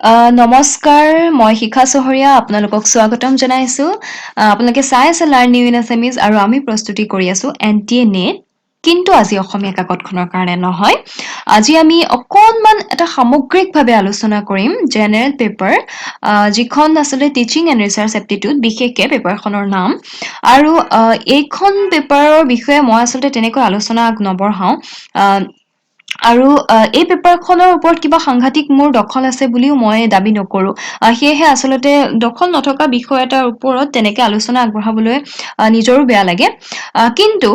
নমস্কাৰ মই শিখা চহৰীয়া আপোনালোকক স্বাগতম জনাইছো আপোনালোকে চাই আছে লাৰ্ণ নিউ ইন এছএমিজ আৰু আমি প্ৰস্তুতি কৰি আছো এনটিএ নেট কিন্তু আজি অসমীয়া কাকতখনৰ কাৰণে নহয় আজি আমি অকণমান এটা সামগ্ৰিকভাৱে আলোচনা কৰিম জেনেৰেল পেপাৰ যিখন আচলতে টিচিং এণ্ড ৰিচাৰ্চ এপ্টিটিউড বিশেষকৈ পেপাৰখনৰ নাম আৰু এইখন পেপাৰৰ বিষয়ে মই আচলতে তেনেকৈ আলোচনা নবঢ়াওঁ আৰু এই পেপাৰখনৰ ওপৰত কিবা সাংঘাতিক মোৰ দখল আছে বুলিও মই দাবী নকৰো সেয়েহে আচলতে দখল নথকা বিষয় এটাৰ ওপৰত তেনেকে আলোচনা আগবঢ়াবলৈ নিজৰো বেয়া লাগে কিন্তু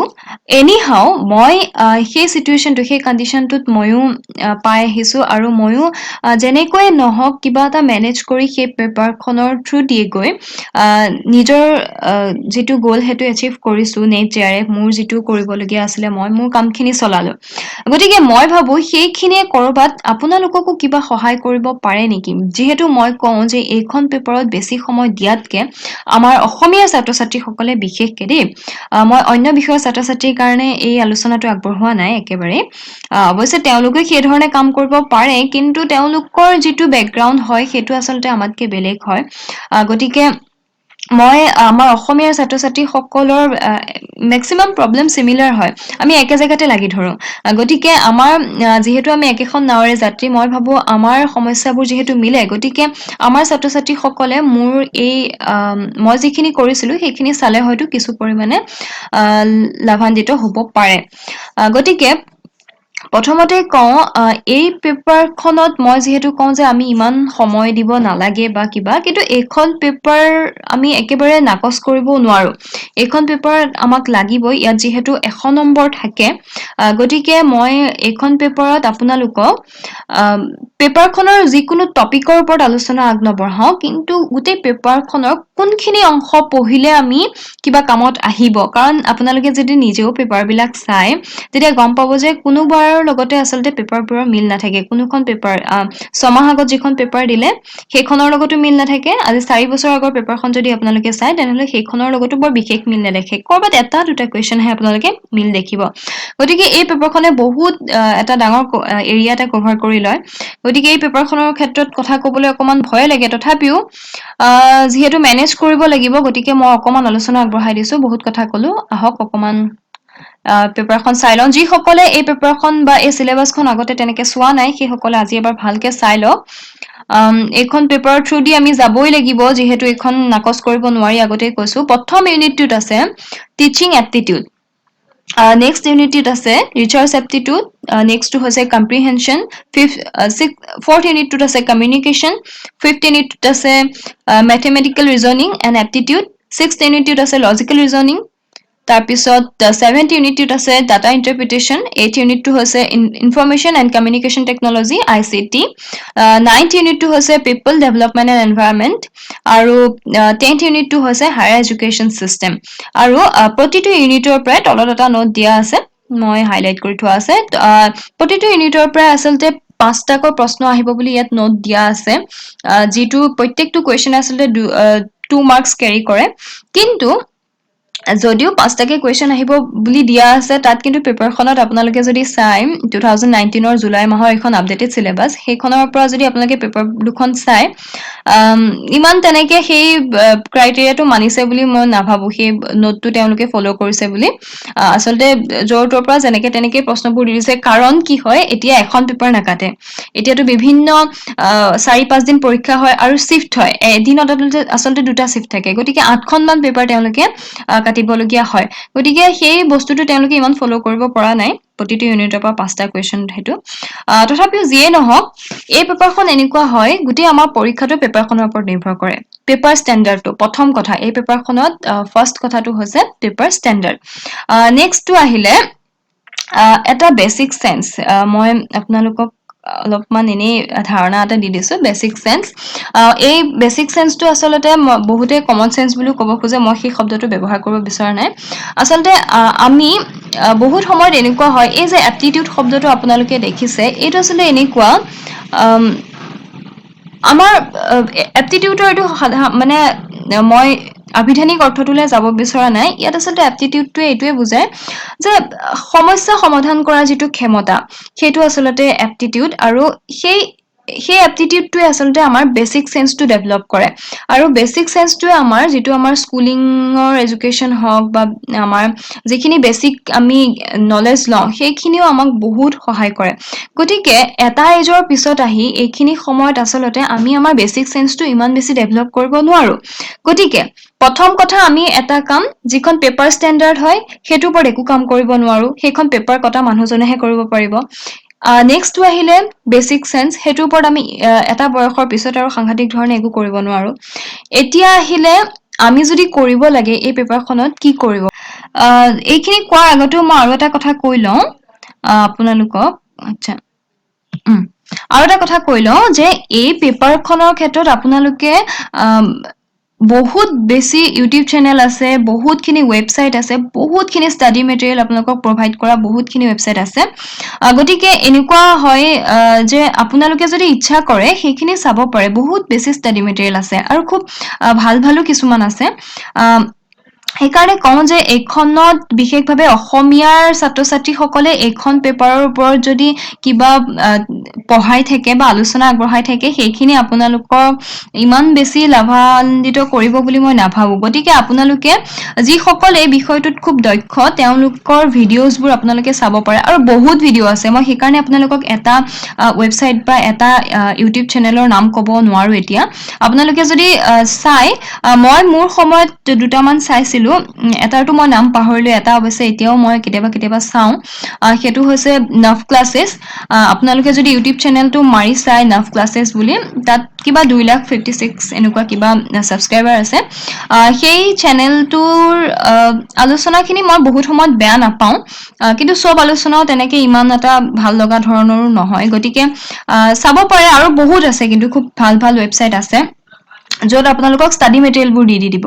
এনিহাও মই সেই চিটুৱেশ্যনটো সেই কণ্ডিশ্যনটোত ময়ো পাই আহিছো আৰু ময়ো যেনেকৈ নহওক কিবা এটা মেনেজ কৰি সেই পেপাৰখনৰ থ্ৰু দিয়ে গৈ নিজৰ যিটো গ'ল সেইটো এচিভ কৰিছো নেট জেআৰএফ মোৰ যিটো কৰিবলগীয়া আছিলে মই মোৰ কামখিনি চলালো গতিকে মই ভাবো সেইখিনিয়ে কৰবাত আপোনালোককো কিবা সহায় কৰিব পাৰে নেকি যিহেতু মই কওঁ যে এইখন পেপাৰত বেছি সময় দিয়াতকে আমাৰ অসমীয়া ছাত্ৰ ছাত্ৰীসকলে বিশেষকে দেই মই অন্য বিষয়ৰ ছাত্ৰ ছাত্ৰীৰ কাৰণে এই আলোচনাটো আগবঢ়োৱা নাই একেবাৰে অৱশ্যে তেওঁলোকে সেই ধৰণে কাম কৰিব পাৰে কিন্তু তেওঁলোকৰ যিটো বেকগ্ৰাউণ্ড হয় সেইটো আচলতে আমাতকে বেলেগ হয় গতিকে মই আমাৰ অসমীয়াৰ ছাত্ৰ ছাত্ৰীসকলৰ মেক্সিমাম প্ৰব্লেম চিমিলাৰ হয় আমি একে জেগাতে লাগি ধৰো গতিকে আমাৰ যিহেতু আমি একেখন নাৱৰে যাত্ৰী মই ভাবো আমাৰ সমস্যাবোৰ যিহেতু মিলে গতিকে আমাৰ ছাত্ৰ ছাত্ৰীসকলে মোৰ এই মই যিখিনি কৰিছিলো সেইখিনি চালে হয়তো কিছু পৰিমাণে লাভান্বিত হ'ব পাৰে গতিকে প্ৰথমতে কওঁ এই পেপাৰখনত মই যিহেতু কওঁ যে আমি ইমান সময় দিব নালাগে বা কিবা কিন্তু এইখন পেপাৰ আমি একেবাৰে নাকচ কৰিবও নোৱাৰো এইখন পেপাৰ আমাক লাগিবই ইয়াত যিহেতু 100 নম্বৰ থাকে গতিকে মই এইখন পেপাৰত আপোনালোকক পেপাৰখনৰ যিকোনো টপিকৰ ওপৰত আলোচনা আগনবঢ়াও কিন্তু গোটেই পেপাৰখনৰ কোনখিনি অংশ পঢ়িলে আমি কিবা কামত আহিব কাৰণ আপোনালোকে যদি নিজেও পেপাৰবিলাক চাই তেতিয়া গম পাব যে কোনোবাৰৰ লগতে আচলতে পেপাৰবোৰৰ মিল নাথাকে কোনোখন পেপাৰ ছমাহ আগত যিখন পেপাৰ দিলে সেইখনৰ লগতো মিল নাথাকে আজি 4 বছৰ আগৰ পেপাৰখন যদি আপোনালোকে চাই তেনেহলে সেইখনৰ লগতো বৰ বিশেষ মিল নেদেখে কৰবাত এটা দুটা কুৱেশ্যনহে আপোনালোকে মিল দেখিব গতিকে এই পেপাৰখনে বহুত এটা ডাঙৰ এৰিয়া এটা কভাৰ কৰি লয় গতিকে এই পেপাৰখনৰ ক্ষেত্ৰত কথা ক'বলৈ অকমান ভয় লাগে তথাপিও যিহেতু মেনেজ কৰিব লাগিব গতিকে মই অকমান আলোচনা আগবঢ়াই দিছো বহুত কথা কলো আহক অকমান পেপাৰখন চাই লওঁ যিসকলে এই পেপাৰখন বা এই চিলেবাছখন আগতে তেনেকে চোৱা নাই সেইসকলে আজি এবাৰ ভালকে চাই লওক এইখন পেপাৰৰ থ্ৰু দি আমি যাবই লাগিব যিহেতু এইখন নাকচ কৰিব নোৱাৰি আগতেই কৈছো প্ৰথম ইউনিটটোত আছে টিচিং এপ্টিটিউড নেক্সট ইউনিটটোত আছে ৰিচাৰ্চ এপ্টিটিউড নেক্সটটো হৈছে কম্প্ৰিহেনশ্যন ফৰ্থ ইউনিটটোত আছে কমিউনিকেশ্যন ফিফথ ইউনিটটোত আছে mathematical reasoning and aptitude sixth ইউনিটটোত আছে লজিকেল ৰিজনিং তাৰপিছত 7th ইউনিটটোত আছে ডাটা ইণ্টাৰপ্ৰিটেশ্যন 8th ইউনিটটো হৈছে information and communication technology ICT 9th ইউনিটটো হৈছে পিপল ডেভেলপমেণ্ট এণ্ড এনভাইৰনমেণ্ট আৰু 10th ইউনিটটো হৈছে হায়াৰ এডুকেশ্যন চিষ্টেম আৰু প্ৰতিটো ইউনিটৰ পৰাই তলত এটা নোট দিয়া আছে মই হাইলাইট কৰি থোৱা আছে প্ৰতিটো ইউনিটৰ পৰাই আচলতে 5টাকৈ প্ৰশ্ন আহিব বুলি ইয়াত নোট দিয়া আছে যিটো প্ৰত্যেকটো কুৱেশ্যন আচলতে 2 মাৰ্কছ কেৰি কৰে কিন্তু যদিও 5টাকে কুৱেশ্যন আহিব বুলি দিয়া আছে তাত কিন্তু পেপাৰখনত আপোনালোকে যদি চাই 2019ৰ জুলাই মাহৰ এখন আপডেটেড চিলেবাছ সেইখনৰ পৰা যদি আপোনালোকে পেপাৰ দুখন চাই ইমান তেনেকে সেই ক্ৰাইটেৰিয়াটো মানিছে বুলি মই নাভাবো সেই নোটটো তেওঁলোকে ফ'ল' কৰিছে বুলি আচলতে য'ৰ ত'ৰ পৰা যেনেকে তেনেকে প্ৰশ্নবোৰ দি দিছে কাৰণ কি হয় এতিয়া এখন পেপাৰ নাকাটে এতিয়াতো বিভিন্ন 4-5 দিন পৰীক্ষা হয় আৰু শিফ্ট হয় এদিনত আচলতে 2টা শিফ্ট থাকে গতিকে 8খনমান পেপাৰ তেওঁলোকে কাটিবলগীয়া হয় গতিকে সেই বস্তুটো তেওঁলোকে ইমান ফ'ল' কৰিব পৰা নাই প্ৰতিটো ইউনিটৰ পৰা 5টা কুৱেশ্যন সেইটো তথাপিও যিয়ে নহওক এই পেপাৰখন এনেকুৱা হয় গোটেই আমাৰ পৰীক্ষাটো পেপাৰখনৰ ওপৰত নিৰ্ভৰ কৰে পেপাৰ ষ্টেণ্ডাৰ্ডটো প্ৰথম কথা এই পেপাৰখনত ফাৰ্ষ্ট কথাটো হৈছে পেপাৰ ষ্টেণ্ডাৰ্ড নেক্সটটো আহিলে এটা বেচিক চেন্স মই আপোনালোকক অলপমান এনেই ধাৰণা এটা দি দিছো বেচিক চেন্স এই বেচিক চেন্সটো আচলতে বহুতে কমন চেন্স বুলিও ক'ব খোজে মই সেই শব্দটো ব্যৱহাৰ কৰিব বিচৰা নাই আচলতে আমি বহুত সময়ত এনেকুৱা হয় এই যে এপ্টিটিউড শব্দটো আপোনালোকে দেখিছে এইটো আচলতে এনেকুৱা আমাৰ এপ্টিটিউডৰ এইটো মানে মই আভিধানিক অৰ্থটোলৈ যাব বিচৰা নাই ইয়াত আচলতে এপ্টিটিউডটোৱে এইটোৱে বুজায় যে সমস্যা সমাধান কৰা যিটো ক্ষমতা সেইটো আচলতে এপ্টিটিউড আৰু সেই সেই এপ্টিটিউডটোৱে আচলতে আমাৰ বেচিক সেন্সটো ডেভেলপ কৰে আৰু বেচিক সেন্সটোৱে আমাৰ যিটো আমাৰ স্কুলিঙৰ এডুকেশ্যন হওক বা আমাৰ যিখিনি বেচিক আমি নলেজ লওঁ সেইখিনিও আমাক বহুত সহায় কৰে গতিকে এটা এজৰ পিছত আহি এইখিনি সময়ত আচলতে আমি আমাৰ বেচিক সেন্সটো ইমান বেছি ডেভেলপ কৰিব নোৱাৰো গতিকে প্ৰথম কথা আমি এটা কাম যিখন পেপাৰ ষ্টেণ্ডাৰ্ড হয় সেইটোৰ ওপৰত একো কাম কৰিব নোৱাৰো সেইখন পেপাৰ কটা মানুহজনেহে কৰিব পাৰিব নেক্সটটো আহিলে বেচিক সেন্স সেইটোৰ ওপৰত আমি এটা বয়সৰ পিছত আৰু সাংঘাতিক ধৰণে একো কৰিব নোৱাৰো এতিয়া আহিলে আমি যদি কৰিব লাগে এই পেপাৰখনত কি কৰিব এইখিনি কোৱাৰ আগতেও মই আৰু এটা কথা কৈ লওঁ আপোনালোকক আচ্ছা আৰু এটা কথা কৈ লওঁ যে এই পেপাৰখনৰ ক্ষেত্ৰত আপোনালোকে বহুত বেছি ইউটিউব চেনেল আছে বহুতখিনি ৱেবছাইট আছে বহুতখিনি ষ্টাডি মেটেৰিয়েল আপোনালোকক প্ৰভাইড কৰা বহুতখিনি ৱেবছাইট আছে গতিকে এনেকুৱা হয় যে আপোনালোকে যদি ইচ্ছা কৰে সেইখিনি চাব পাৰে বহুত বেছি ষ্টাডি মেটেৰিয়েল আছে আৰু খুব ভাল ভালো কিছুমান আছে সেইকাৰণে কওঁ যে এইখনত বিশেষভাৱে অসমীয়াৰ ছাত্ৰ ছাত্ৰীসকলে এইখন পেপাৰৰ ওপৰত যদি কিবা পঢ়াই থাকে বা আলোচনা আগবঢ়াই থাকে সেইখিনি আপোনালোকক ইমান বেছি লাভান্বিত কৰিব বুলি মই নাভাবো গতিকে আপোনালোকে যিসকল এই বিষয়টোত খুব দক্ষ তেওঁলোকৰ ভিডিঅ'জবোৰ আপোনালোকে চাব পাৰে আৰু বহুত ভিডিঅ' আছে মই সেইকাৰণে আপোনালোকক এটা ৱেবছাইট বা এটা ইউটিউব চেনেলৰ নাম ক'ব নোৱাৰো এতিয়া আপোনালোকে যদি চাই মই মোৰ সময়ত দুটামান চাইছিলো এটাৰটো মই নাম পাহৰিলো এটা অৱশ্যে এতিয়াও মই কেতিয়াবা চাওঁ সেইটো হৈছে নাফ ক্লাছেছ আপোনালোকে যদি ইউটিউব চেনেলটো মাৰি চাই নাফ ক্লাছেছ বুলি তাত কিবা 2,56,000 এনেকুৱা কিবা ছাবস্ক্ৰাইবাৰ আছে সেই চেনেলটোৰ আলোচনাখিনি মই বহুত সময়ত বেয়া নাপাওঁ কিন্তু চব আলোচনাও তেনেকে ইমান এটা ভাল লগা ধৰণৰো নহয় গতিকে চাব পাৰে আৰু বহুত আছে কিন্তু খুব ভাল ভাল ৱেবছাইট আছে য'ত আপোনালোকক ষ্টাডি মেটেৰিয়েলবোৰ দি দিব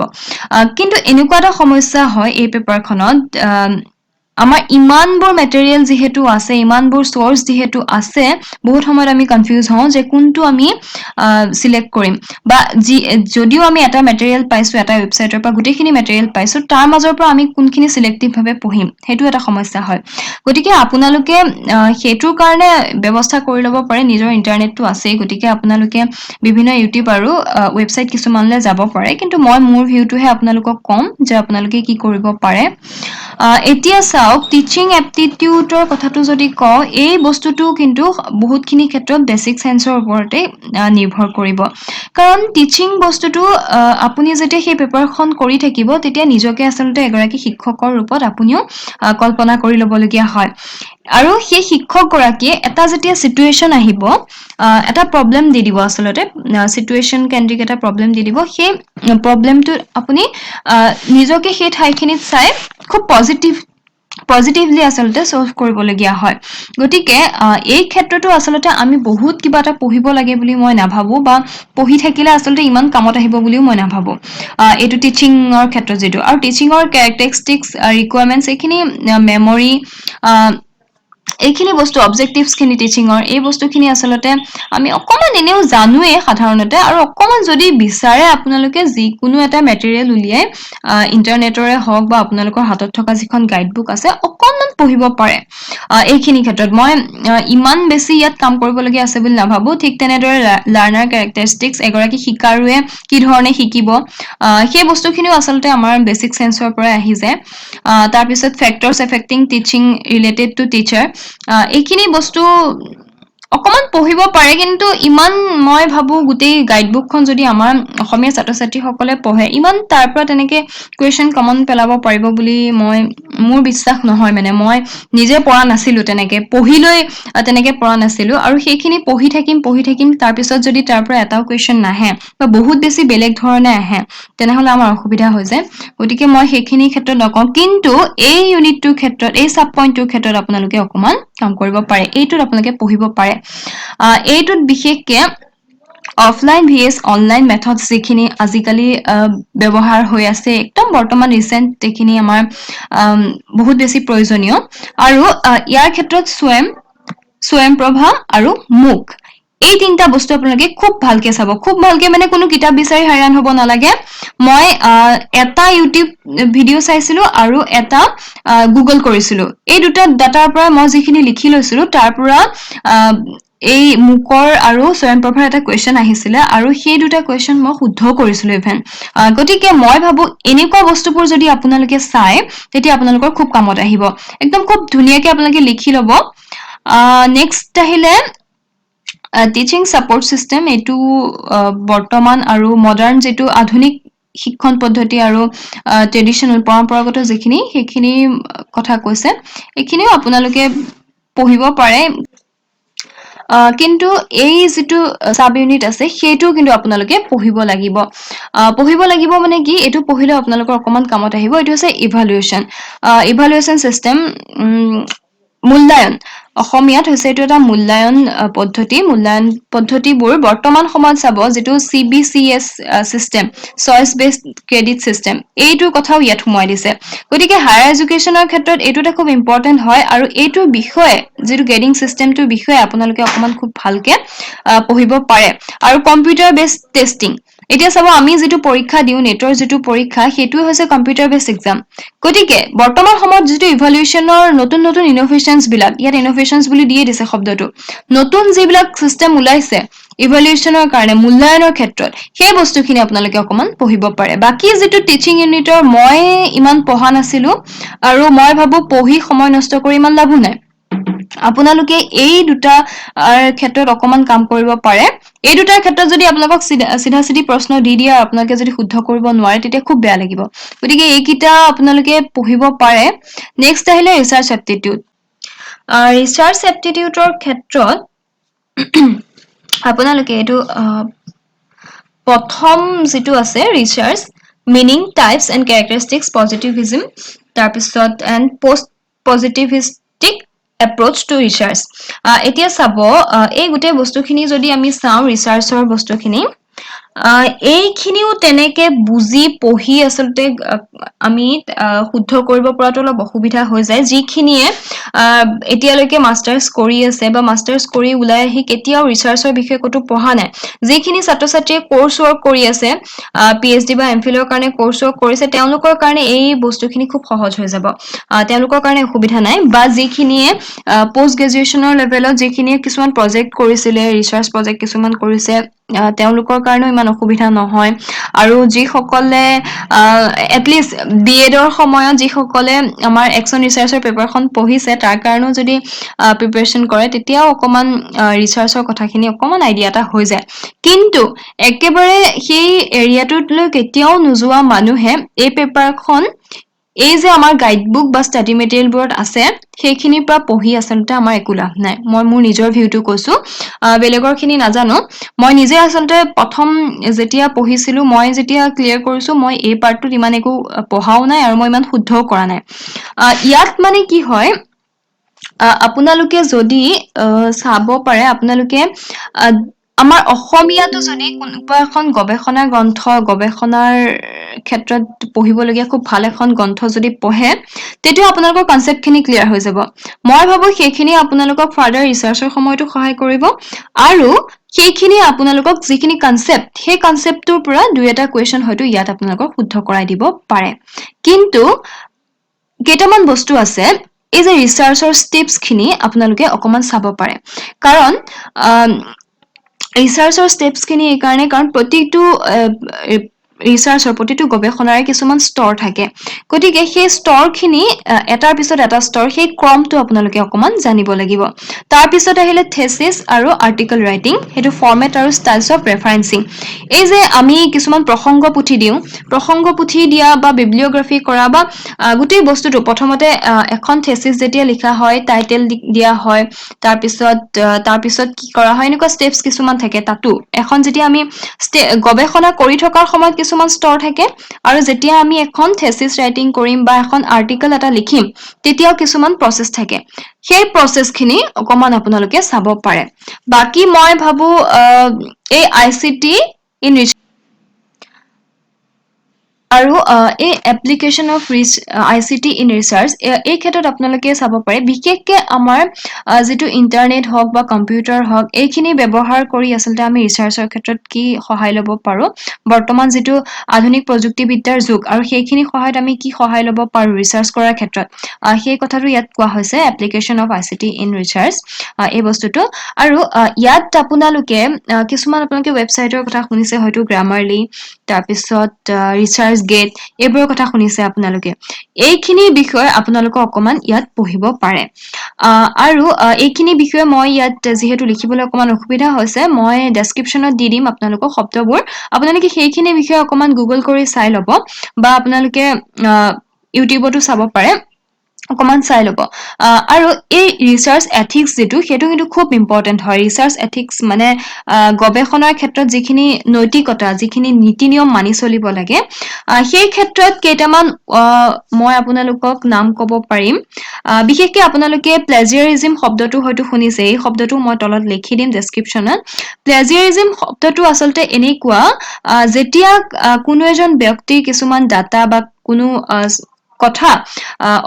কিন্তু এনেকুৱা এটা সমস্যা হয় এই পেপাৰখনত আমাৰ ইমানবোৰ মেটেৰিয়েল যিহেতু আছে ইমানবোৰ চ'ৰ্চ যিহেতু আছে বহুত সময়ত আমি কনফিউজ হওঁ যে কোনটো আমি চিলেক্ট কৰিম বা যদিও আমি এটা মেটেৰিয়েল পাইছো এটা ৱেবছাইটৰ পৰা গোটেইখিনি মেটেৰিয়েল পাইছো তাৰ মাজৰ পৰা আমি কোনখিনি চিলেক্টিভভাৱে পঢ়িম সেইটো এটা সমস্যা হয় গতিকে আপোনালোকে সেইটোৰ কাৰণে ব্যৱস্থা কৰি ল'ব পাৰে নিজৰ ইণ্টাৰনেটটো আছেই গতিকে আপোনালোকে বিভিন্ন ইউটিউব আৰু ৱেবছাইট কিছুমানলৈ যাব পাৰে কিন্তু মই মোৰ ভিউটোহে আপোনালোকক ক'ম যে আপোনালোকে কি কৰিব পাৰে এতিয়া চাওক টিচিং এপ্টিটিউডৰ কথাটো যদি কওঁ এই বস্তুটো কিন্তু বহুতখিনি ক্ষেত্ৰত বেচিক সেন্সৰ ওপৰতে নিৰ্ভৰ কৰিব কাৰণ টিচিং বস্তুটো আপুনি যেতিয়া সেই পেপাৰখন কৰি থাকিব তেতিয়া নিজকে আচলতে এগৰাকী শিক্ষকৰ ৰূপত আপুনিও কল্পনা কৰি ল'বলগীয়া হয় আৰু সেই শিক্ষক গৰাকীয়ে এটা যেতিয়া চিটুৱেশ্যন আহিব এটা প্ৰব্লেম দি দিব আচলতে চিটুৱেশ্যন কেন্দ্ৰিক এটা প্ৰব্লেম দি দিব সেই প্ৰব্লেমটো আপুনি নিজকে সেই ঠাইখিনিত চাই খুব পজিটিভলি আচলতে সলভ কৰিবলগীয়া হয় গতিকে এই ক্ষেত্ৰতো আচলতে আমি বহুত কিবা এটা পঢ়িব লাগে বুলি মই নাভাবো বা পঢ়ি থাকিলে আচলতে ইমান কামত আহিব বুলিও মই নাভাবো এইটো টিচিঙৰ ক্ষেত্ৰত যিটো আৰু টিচিঙৰ কেৰেক্টাৰিষ্টিক্স ৰিকুৱাৰমেণ্টছ এইখিনি মেমৰি এইখিনি বস্তু অবজেক্টিভছখিনি টিচিঙৰ এই বস্তুখিনি আচলতে আমি অকণমান এনেও জানোৱেই সাধাৰণতে আৰু অকণমান যদি বিচাৰে আপোনালোকে যিকোনো এটা মেটেৰিয়েল উলিয়াই ইণ্টাৰনেটৰে হওক বা আপোনালোকৰ হাতত থকা যিখন গাইডবুক আছে অকণমান পঢ়িব পাৰে এইখিনি ক্ষেত্ৰত মই ইমান বেছি ইয়াত কাম কৰিবলগীয়া আছে বুলি নাভাবো ঠিক তেনেদৰে লাৰ্ণাৰ কেৰেক্টাৰিষ্টিক্স এগৰাকী শিকাৰুৱে কি ধৰণে শিকিব সেই বস্তুখিনিও আচলতে আমাৰ বেচিক সেন্সৰ পৰাই আহি যায় তাৰপিছত factors affecting teaching related to teacher এইখিনি বস্তু অকণমান পঢ়িব পাৰে কিন্তু ইমান মই ভাবো গোটেই গাইডবুকখন যদি আমাৰ অসমীয়া ছাত্ৰ ছাত্ৰীসকলে পঢ়ে ইমান তাৰ পৰা তেনেকে কুৱেশ্যন কমন পেলাব পাৰিব বুলি মোৰ বিশ্বাস নহয় মানে মই নিজে পঢ়া নাছিলো তেনেকে পঢ়িলৈ তেনেকে পঢ়া নাছিলো আৰু সেইখিনি পঢ়ি থাকিম তাৰপিছত যদি তাৰ পৰা এটাও কুৱেশ্যন নাহে বা বহুত বেছি বেলেগ ধৰণে আহে তেনেহলে আমাৰ অসুবিধা হৈ যায় গতিকে মই সেইখিনি ক্ষেত্ৰত নকওঁ কিন্তু এই ইউনিটটোৰ ক্ষেত্ৰত এই সাব পইণ্টটোৰ ক্ষেত্ৰত আপোনালোকে অকণমান কাম কৰিব পাৰে এইটোত আপোনালোকে পঢ়িব পাৰে এইটোত বিশেষকে অফলাইন ভিএছ অনলাইন মেথড যিখিনি আজিকালি ব্যৱহাৰ হৈ আছে একদম বৰ্তমান ৰিচেণ্ট এইখিনি আমাৰ বহুত বেছি প্ৰয়োজনীয় আৰু ইয়াৰ ক্ষেত্ৰত স্বয়ংপ্ৰভা আৰু মুক এই তিনিটা বস্তু আপোনালোকে খুব ভালকে চাব খুব ভালকে মানে কোনো কিতাপ বিচাৰি হাইৰাণ হ'ব নালাগে মই এটা ইউটিউব ভিডিঅ' চাইছিলো আৰু এটা গুগল কৰিছিলো এই দুটা ডাটাৰ পৰা মই যিখিনি লিখি লৈছিলো তাৰ পৰা এই মুকৰ আৰু স্বয়ংপ্ৰভাৰ এটা কুৱেশ্যন আহিছিলে আৰু সেই দুটা কুৱেশ্যন মই শুদ্ধ কৰিছিলো ইভেন গতিকে মই ভাবো এনেকুৱা বস্তুবোৰ যদি আপোনালোকে চাই তেতিয়া আপোনালোকৰ খুব কামত আহিব একদম খুব ধুনীয়াকে আপোনালোকে লিখি ল'ব নেক্সট আহিলে টিচিং ছাপৰ্ট চিষ্টেম এইটো বৰ্তমান আৰু মডাৰ্ণ যিটো আধুনিক শিক্ষণ পদ্ধতি আৰু ট্ৰেডিশ্যনেল পৰম্পৰাগত যিখিনি সেইখিনি কথা কৈছে এইখিনিও আপোনালোকে পঢ়িব পাৰে কিন্তু এই যিটো সাব ইউনিট আছে সেইটো কিন্তু আপোনালোকে পঢ়িব লাগিব মানে কি এইটো পঢ়িলে আপোনালোকৰ অকমান কামত আহিব এইটো হৈছে ইভালুৱেশ্যন চিষ্টেম মূল্যায়ন অসমীয়াত হৈছে এইটো এটা মূল্যায়ন পদ্ধতিবোৰ বৰ্তমান সময়ত চাব যিটো CBCS system choice based credit system এইটোৰ কথাও ইয়াত সোমোৱাই দিছে গতিকে হায়াৰ এডুকেশ্যনৰ ক্ষেত্ৰত এইটো এটা খুব ইম্পৰ্টেণ্ট হয় আৰু এইটোৰ বিষয়ে যিটো গ্ৰেডিং চিষ্টেমটোৰ বিষয়ে আপোনালোকে অকমান খুব ভালকে পঢ়িব পাৰে আৰু কম্পিউটাৰ বেছড টেষ্টিং এতিয়া চাব আমি যিটো পৰীক্ষা দিওঁ নেটৰ যিটো পৰীক্ষা সেইটোৱে হৈছে কম্পিউটাৰ বেছড এক্সাম গতিকে বৰ্তমান সময়ত যিটো ইভলিউশ্যনৰ নতুন নতুন ইনোভেশনছ বিলাক ইয়াত ইনোভেশনছ বুলি দিয়ে দিছে শব্দটো নতুন যিবিলাক চিষ্টেম ওলাইছে ইভলিউশ্যনৰ কাৰণে মূল্যায়নৰ ক্ষেত্ৰত সেই বস্তুখিনি আপোনালোকে অকমান পঢ়িব পাৰে বাকি যিটো টিচিং ইউনিটৰ মই ইমান পঢ়া নাছিলো আৰু মই ভাবো পঢ়ি সময় নষ্ট কৰি ইমান লাভো নাই আপোনালোকে এই দুটা ক্ষেত্ৰত অকমান কাম কৰিব পাৰে এই দুটাৰ ক্ষেত্ৰত যদি আপোনালোকক চিধা চিধি প্ৰশ্ন দি দিয়ে আপোনালোকে যদি শুদ্ধ কৰিব নোৱাৰে তেতিয়া খুব বেয়া লাগিব গতিকে এইকেইটা আপোনালোকে পঢ়িব পাৰে নেক্সট আহিলে ৰিচাৰ্চ এপ্টিটিউডৰ ক্ষেত্ৰত আপোনালোকে এইটো প্ৰথম যিটো আছে research meaning types and characteristics positivism তাৰপিছত and post positivistic approach to research এতিয়া চাব এই গোটেই বস্তুখিনি যদি আমি চাওঁ ৰিচাৰ্চৰ বস্তুখিনি এইখিনিও তেনেকে বুজি পঢ়ি আচলতে আমি শুদ্ধ কৰিব পৰাটো অলপ অসুবিধা হৈ যায় যিখিনিয়ে এতিয়ালৈকে মাষ্টাৰ্ছ কৰি আছে বা মাষ্টাৰ্ছ কৰি ওলাই আহি কেতিয়াও ৰিচাৰ্চৰ বিষয়ে ক'তো পঢ়া নাই যিখিনি ছাত্ৰ ছাত্ৰীয়ে কোৰ্চ ৱৰ্ক কৰি আছে PhD বা MPhil ৰ কাৰণে কোৰ্চ ৱৰ্ক কৰিছে তেওঁলোকৰ কাৰণে এই বস্তুখিনি খুব সহজ হৈ যাব তেওঁলোকৰ কাৰণে অসুবিধা নাই বা যিখিনিয়ে পোষ্ট গ্ৰেজুৱেশ্যনৰ লেভেলত যিখিনিয়ে কিছুমান প্ৰজেক্ট কৰিছিলে ৰিচাৰ্চ প্ৰজেক্ট কিছুমান কৰিছে তেওঁলোকৰ কাৰণেও ইমান অসুবিধা নহয় আৰু যিসকলে এটলিষ্ট BEd ৰ সময়ত যিসকলে আমাৰ একচন ৰিচাৰ্চৰ পেপাৰখন পঢ়িছে তাৰ কাৰণেও যদি প্ৰিপাৰেচন কৰে তেতিয়াও অকমান ৰিচাৰ্চৰ কথাখিনি অকমান আইডিয়া এটা হৈ যায় কিন্তু একেবাৰে সেই এৰিয়াটোলৈ কেতিয়াও নোযোৱা মানুহে এই পেপাৰখন এই যে আমাৰ গাইডবুক বা ষ্টাডি মেটেৰিয়েলবোৰত আছে সেইখিনিৰ পৰা পঢ়ি আচলতে আমাৰ একো লাভ নাই মই মোৰ নিজৰ ভিউটো কৈছো বেলেগৰ খিনি নাজানো মই নিজে আচলতে প্ৰথম যেতিয়া পঢ়িছিলো মই যেতিয়া ক্লিয়াৰ কৰিছো মই এই পাৰ্টটোত ইমান একো পঢ়াও নাই আৰু মই ইমান শুদ্ধও কৰা নাই ইয়াত মানে কি হয় আপোনালোকে যদি চাব পাৰে আপোনালোকে আমাৰ অসমীয়াটো যদি কোনোবা এখন গৱেষণা গ্ৰন্থ গৱেষণাৰ ক্ষেত্ৰত পঢ়িবলগীয়া খুব ভাল এখন গ্ৰন্থ যদি পঢ়ে তেতিয়া আপোনালোকৰ কনচেপ্টখিনি ক্লিয়াৰ হৈ যাব মই ভাবো সেইখিনি আপোনালোকক ফাৰ্ডাৰ ৰিচাৰ্চৰ সময়তো সহায় কৰিব আৰু সেইখিনি আপোনালোকক যিখিনি কনচেপ্ট সেই কনচেপ্টটোৰ পৰা দুই এটা কুৱেশ্যন হয়তো ইয়াত আপোনালোকক শুদ্ধ কৰাই দিব পাৰে কিন্তু কেইটামান বস্তু আছে এই যে ৰিচাৰ্চৰ ষ্টেপছখিনি আপোনালোকে অকমান চাব পাৰে কাৰণ ৰিচাৰ্চৰ ষ্টেপছখিনি এই কাৰণে কাৰণ প্ৰতিটো ৰিচাৰ্চৰ প্ৰতিটো গৱেষণাৰে কিছুমান স্তৰ থাকে গতিকে সেই স্তৰখিনি এটাৰ পিছত এটা স্তৰ সেই ক্ৰমটো আপোনালোকে অকমান জানিব লাগিব তাৰপিছত আহিলে থেচিছ আৰু আৰ্টিকল ৰাইটিং সেইটো ফৰ্মেট আৰু ষ্টাইলছ অফ ৰেফাৰেন্সিং এই যে আমি কিছুমান প্ৰসংগ পুথি দিওঁ প্ৰসংগ পুথি দিয়া বা বিব্লিঅগ্ৰাফি কৰা বা গোটেই বস্তুটো প্ৰথমতে এখন থেচিছ যেতিয়া লিখা হয় টাইটেল দিয়া হয় তাৰপিছত কি কৰা হয় এনেকুৱা ষ্টেপছ কিছুমান থাকে তাতো এখন যেতিয়া আমি গৱেষণা কৰি থকাৰ সময়ত কিছুমান স্তৰ থাকে আৰু যেতিয়া আমি এখন থেচিছ ৰাইটিং কৰিম বা এখন আৰ্টিকল এটা লিখিম তেতিয়াও কিছুমান প্ৰচেছ থাকে সেই প্ৰচেছখিনি অকমান আপোনালোকে চাব পাৰে বাকি মই ভাবো এই ICT ইন আৰু এই application of ICT in research এই ক্ষেত্ৰত আপোনালোকে চাব পাৰে বিশেষকৈ আমাৰ যিটো ইণ্টাৰনেট হওক বা কম্পিউটাৰ হওক এইখিনি ব্যৱহাৰ কৰি আচলতে আমি ৰিচাৰ্চৰ ক্ষেত্ৰত কি সহায় ল'ব পাৰোঁ বৰ্তমান যিটো আধুনিক প্ৰযুক্তিবিদ্যাৰ যুগ আৰু সেইখিনি সহায়ত আমি কি সহায় ল'ব পাৰোঁ ৰিচাৰ্চ কৰাৰ ক্ষেত্ৰত সেই কথাটো ইয়াত কোৱা হৈছে application of ICT in research এই বস্তুটো আৰু ইয়াত আপোনালোকে কিছুমান আপোনালোকে ৱেবছাইটৰ কথা শুনিছে হয়তো গ্ৰামাৰলি তাৰপিছত ৰিচাৰ্চ গেট এইবোৰৰ কথা শুনিছে আপোনালোকে এইখিনি বিষয়ে আপোনালোকে অকমান ইয়াত পঢ়িব পাৰে আৰু এইখিনি বিষয়ে মই ইয়াত যিহেতু লিখিবলৈ অকমান অসুবিধা হৈছে মই ডেছক্ৰিপশ্যনত দি দিম আপোনালোকক শব্দবোৰ আপোনালোকে সেইখিনি বিষয়ে অকমান গুগল কৰি চাই ল'ব বা আপোনালোকে ইউটিউবতো চাব পাৰে অকমান চাই ল'ব আৰু এই ৰিচাৰ্চ এথিক্স যিটো সেইটো কিন্তু খুব ইম্পৰ্টেণ্ট হয় ৰিচাৰ্চ এথিক্স মানে গৱেষণাৰ ক্ষেত্ৰত যিখিনি নৈতিকতা যিখিনি নীতি নিয়ম মানি চলিব লাগে সেই ক্ষেত্ৰত কেইটামান মই আপোনালোকক নাম ক'ব পাৰিম বিশেষকৈ আপোনালোকে প্লেজিয়াৰিজিম শব্দটো হয়তো শুনিছে এই শব্দটো মই তলত লিখি দিম ডেছক্ৰিপশ্যনত প্লেজিয়াৰিজিম শব্দটো আচলতে এনেকুৱা যেতিয়া কোনো এজন ব্যক্তি কিছুমান ডাটা বা কোনো কথা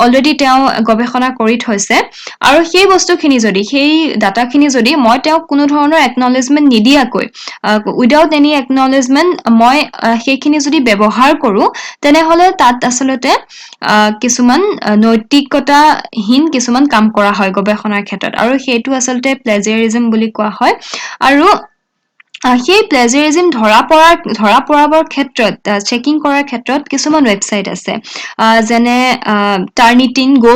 অলৰেডি তেওঁ গৱেষণা কৰি থৈছে আৰু সেই বস্তুখিনি যদি সেই ডাটাখিনি যদি মই তেওঁক কোনো ধৰণৰ একনলেজমেণ্ট নিদিয়াকৈ উইদাউট এনি একনলেজমেণ্ট মই সেইখিনি যদি ব্যৱহাৰ কৰোঁ তেনেহ'লে তাত আচলতে কিছুমান নৈতিকতাহীন কিছুমান কাম কৰা হয় গৱেষণাৰ ক্ষেত্ৰত আৰু সেইটো আচলতে প্লেজিয়াৰিজম বুলি কোৱা হয় আৰু সেই প্লেজিয়াৰিজম ধৰা পৰাবৰ ক্ষেত্ৰত চেকিং কৰাৰ ক্ষেত্ৰত কিছুমান ৱেবছাইট আছে যেনে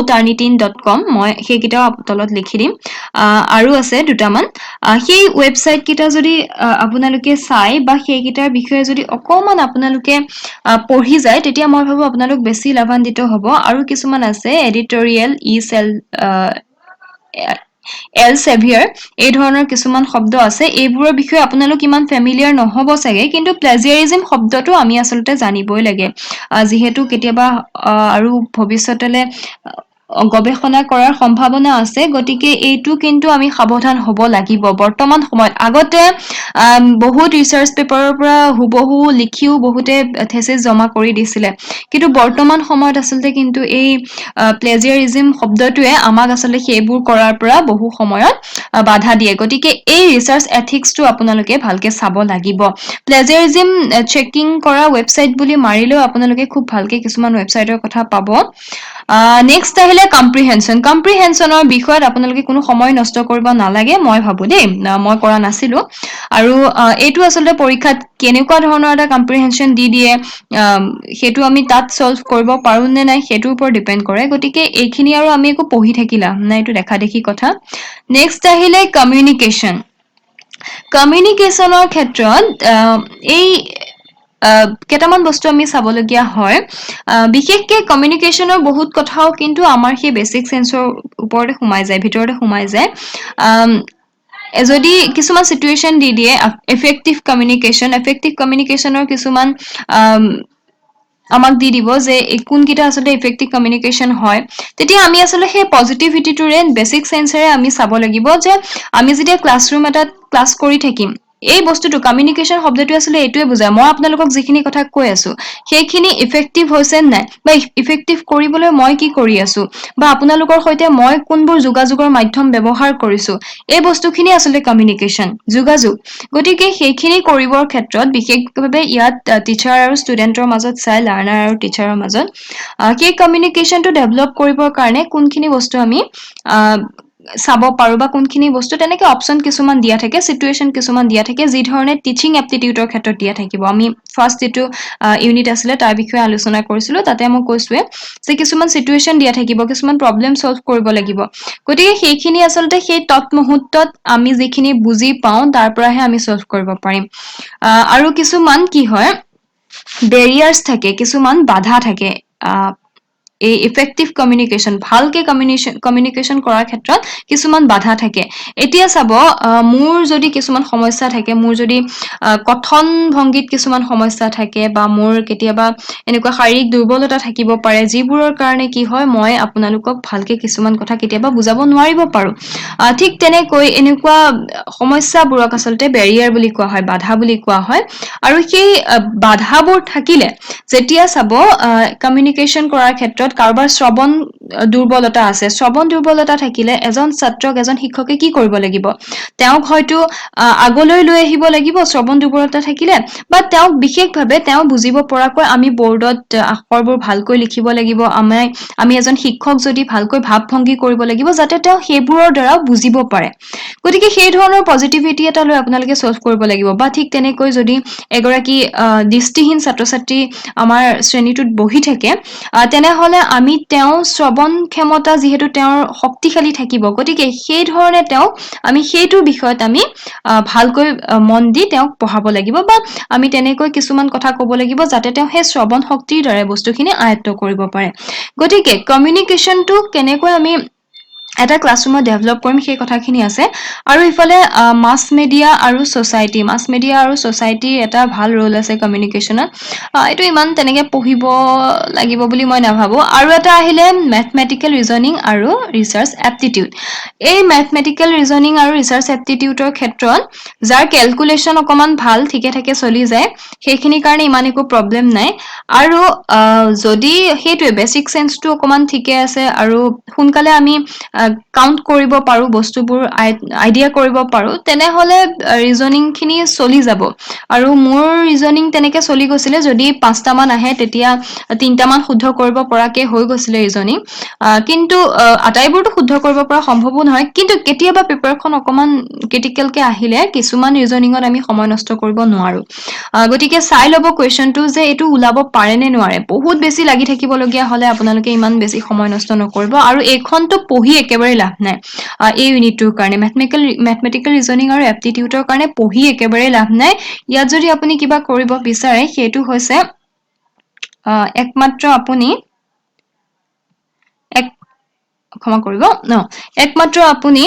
Turnitin.com মই সেইকেইটাও তলত লিখি দিম আৰু আছে দুটামান সেই ৱেবছাইট কেইটা যদি আপোনালোকে চাই বা সেইকেইটাৰ বিষয়ে যদি অকমান আপোনালোকে পঢ়ি যায় তেতিয়া মই ভাবো আপোনালোক বেছি লাভান্বিত হ'ব আৰু কিছুমান আছে এডিটৰিয়েল এলছেভিয়াৰ এই ধৰণৰ কিছুমান শব্দ আছে এইবোৰৰ বিষয়ে আপোনালোক ইমান ফেমিলিয়াৰ নহ'ব চাগে কিন্তু প্লেজিয়াৰিজম শব্দটো আমি আচলতে জানিবই লাগে যিহেতু কেতিয়াবা আৰু ভৱিষ্যতলে গৱেষণা কৰাৰ সম্ভাৱনা আছে গতিকে এইটো কিন্তু আমি সাৱধান হ'ব লাগিব বৰ্তমান সময়ত আগতে বহুত ৰিচাৰ্চ পেপাৰৰ পৰা হুবহু লিখিও বহুতে থেচিছ জমা কৰি দিছিলে কিন্তু বৰ্তমান সময়ত আচলতে কিন্তু এই প্লেজিয়াৰিজম শব্দটোৱে আমাক আচলতে সেইবোৰ কৰাৰ পৰা বহু সময়ত বাধা দিয়ে গতিকে এই ৰিচাৰ্চ এথিক্সটো আপোনালোকে ভালকে চাব লাগিব প্লেজিয়াৰিজম চেকিং কৰা ৱেবছাইট বুলি মাৰিলেও আপোনালোকে খুব ভালকে কিছুমান ৱেবছাইটৰ কথা পাব নেক্সট আহিলে কম্প্ৰিহেনশ্যনৰ বিষয়ত আপোনালোকে কোনো সময় নষ্ট কৰিব নালাগে মই ভাবো দেই মই কৰা নাছিলো আৰু এইটো আচলতে পৰীক্ষাত কেনেকুৱা ধৰণৰ এটা কম্প্ৰিহেনশ্যন দি দিয়ে সেইটো আমি তাত চলভ কৰিব পাৰো নে নাই সেইটোৰ ওপৰত ডিপেণ্ড কৰে গতিকে এইখিনি আৰু আমি একো পঢ়ি থাকি লাভ নাই এইটো দেখা দেখি কথা নেক্সট আহিলে কমিউনিকেশ্যনৰ ক্ষেত্ৰত এই কেইটামান বস্তু আমি চাবলগীয়া হয় বিশেষকে কমিউনিকেশ্যনৰ বহুত কথাও কিন্তু আমাৰ সেই বেচিক চেন্সৰ ওপৰতে সোমাই যায় ভিতৰতে সোমাই যায় যদি কিছুমান চিটুৱেশ্যন দি দিয়ে এফেক্টিভ কমিউনিকেশ্যনৰ কিছুমান আমাক দি দিব যে কোনকেইটা আচলতে ইফেক্টিভ কমিউনিকেশ্যন হয় তেতিয়া আমি আচলতে সেই পজিটিভিটিটোৰে বেচিক চেন্সেৰে আমি চাব লাগিব যে আমি যেতিয়া ক্লাছৰুম এটাত ক্লাছ কৰি থাকিম এই বস্তুটো কমিউনিকেশ্যন শব্দটোৱে আচলতে এইটোৱে বুজায় মই আপোনালোকক যিখিনি কথা কৈ আছো সেইখিনি ইফেক্টিভ হৈছে নাই বা ইফেক্টিভ কৰিবলৈ মই কি কৰি আছো বা আপোনালোকৰ সৈতে মই কোনবোৰ যোগাযোগৰ মাধ্যম ব্যৱহাৰ কৰিছো এই বস্তুখিনি আচলতে কমিউনিকেশ্যন যোগাযোগ গতিকে সেইখিনি কৰিবৰ ক্ষেত্ৰত বিশেষভাৱে ইয়াত টিচাৰ আৰু ষ্টুডেণ্টৰ মাজত চাই লাৰ্ণাৰ আৰু টিচাৰৰ মাজত সেই কমিউনিকেশ্যনটো ডেভেলপ কৰিবৰ কাৰণে কোনখিনি বস্তু আমি চাব পাৰো বা কোনখিনি বস্তু তেনেকে অপচন কিছুমান দিয়া থাকে চিটুৱেশ্যন কিছুমান দিয়া থাকে যি ধৰণে টিচিং এপ্টিটিউডৰ ক্ষেত্ৰত দিয়া থাকিব আমি ফাৰ্ষ্ট যিটো ইউনিট আছিলে তাৰ বিষয়ে আলোচনা কৰিছিলো তাতে মই কৈছোৱে যে কিছুমান চিটুৱেশ্যন দিয়া থাকিব কিছুমান প্ৰব্লেম চলভ কৰিব লাগিব গতিকে সেইখিনি আচলতে সেই তৎমুহূৰ্তত আমি যিখিনি বুজি পাওঁ তাৰ পৰাহে আমি চলভ কৰিব পাৰিম আৰু কিছুমান কি হয় বেৰিয়াৰ্ছ থাকে কিছুমান বাধা থাকে এই ইফেক্টিভ কমিউনিকেশ্যন ভালকে কমিউনিকেশ্যন কৰাৰ ক্ষেত্ৰত কিছুমান বাধা থাকে এতিয়া চাব মোৰ যদি কিছুমান সমস্যা থাকে মোৰ যদি কথন ভংগীত কিছুমান সমস্যা থাকে বা মোৰ কেতিয়াবা এনেকুৱা শাৰীৰিক দুৰ্বলতা থাকিব পাৰে যিবোৰৰ কাৰণে কি হয় মই আপোনালোকক ভালকে কিছুমান কথা কেতিয়াবা বুজাব নোৱাৰিব পাৰো ঠিক তেনেকৈ এনেকুৱা সমস্যাবোৰক আচলতে বেৰিয়াৰ বুলি কোৱা হয় বাধা বুলি কোৱা হয় আৰু সেই বাধাবোৰ থাকিলে যেতিয়া চাব কমিউনিকেশ্যন কৰাৰ ক্ষেত্ৰত কাৰোবাৰ শ্ৰৱণ দুৰ্বলতা আছে শ্ৰৱণ দুৰ্বলতা থাকিলে এজন ছাত্ৰক এজন শিক্ষকে কি কৰিব লাগিব তেওঁক হয়তো আগলৈ লৈ আহিব লাগিব শ্ৰৱণ দুৰ্বলতা থাকিলে বা তেওঁক বিশেষভাৱে তেওঁ বুজিব পৰাকৈ আমি বৰ্ডত আখৰবোৰ ভালকৈ লিখিব লাগিব আমি এজন শিক্ষক যদি ভালকৈ ভাৱভংগী কৰিব লাগিব যাতে তেওঁ সেইবোৰৰ দ্বাৰা বুজিব পাৰে গতিকে সেই ধৰণৰ পজিটিভিটি এটা লৈ আপোনালোকে সলভ কৰিব লাগিব বা ঠিক তেনেকৈ যদি এগৰাকী দৃষ্টিহীন ছাত্ৰ-ছাত্ৰী আমাৰ শ্ৰেণীটোত বহি থাকে তেনেহলে আমি তেওঁ শ্ৰৱণ ক্ষমতা যিহেতু তেওঁৰ শক্তিশালী থাকিব গতিকে সেই ধৰণে তেওঁক আমি সেইটোৰ বিষয়ত আমি ভালকৈ মন দি তেওঁক পঢ়াব লাগিব বা আমি তেনেকৈ কিছুমান কথা ক'ব লাগিব যাতে তেওঁ সেই শ্ৰৱণ শক্তিৰ দ্বাৰা বস্তুখিনি আয়ত্ত কৰিব পাৰে গতিকে কমিউনিকেশ্যনটো কেনেকৈ আমি এটা ক্লাছৰুমত ডেভেলপ কৰিম সেই কথাখিনি আছে আৰু ইফালে মাছ মেডিয়া আৰু ছ'চাইটিৰ এটা ভাল ৰোল আছে কমিউনিকেশ্যনত এইটো ইমান তেনেকে পঢ়িব লাগিব বুলি মই নাভাবো আৰু এটা আহিলে মেথমেটিকেল ৰিজনিং আৰু ৰিচাৰ্চ এপ্টিটিউড এই মেথমেটিকেল ৰিজনিং আৰু ৰিচাৰ্চ এপ্টিটিউডৰ ক্ষেত্ৰত যাৰ কেলকুলেশ্যন অকমান ভাল ঠিকে থাকে চলি যায় সেইখিনিৰ কাৰণে ইমান একো প্ৰব্লেম নাই আৰু যদি সেইটোৱে বেচিক চেন্সটো অকমান ঠিকে আছে আৰু সোনকালে আমি কাউন্ট কৰিব পাৰো বস্তুবোৰ আইডিয়া কৰিব পাৰো তেনেহলে ৰিজনিং খিনি চলি যাব আৰু মোৰ ৰিজনিং তেনেকে চলি গৈছিলে যদি 5টা মান আহে তেতিয়া 3টা মান শুদ্ধ কৰিব পৰাকে হৈ গৈছিলে ৰিজনিং কিন্তু আটাইবোৰতো শুদ্ধ কৰিব পৰা সম্ভৱো নহয় কিন্তু কেতিয়াবা পেপাৰখন অকমান ক্ৰিটিকেলকে আহিলে কিছুমান ৰিজনিঙত আমি সময় নষ্ট কৰিব নোৱাৰো গতিকে চাই ল'ব কুৱেশ্যনটো যে এইটো ওলাব পাৰে নে নোৱাৰে বহুত বেছি লাগি থাকিবলগীয়া হলে আপোনালোকে ইমান বেছি সময় নষ্ট নকৰিব আৰু এইখনটো পঢ়ি একেবাৰে লাভ নাই এই ইউনিটটোৰ কাৰণে মেথমেটিকেল ৰিজনিং আৰু এপ্টিটিউডৰ কাৰণে পঢ়ি একেবাৰে লাভ নাই ইয়াত যদি আপুনি কিবা কৰিব বিচাৰে সেইটো হৈছে একমাত্ৰ আপুনি ক্ষমা কৰিব একমাত্ৰ আপুনি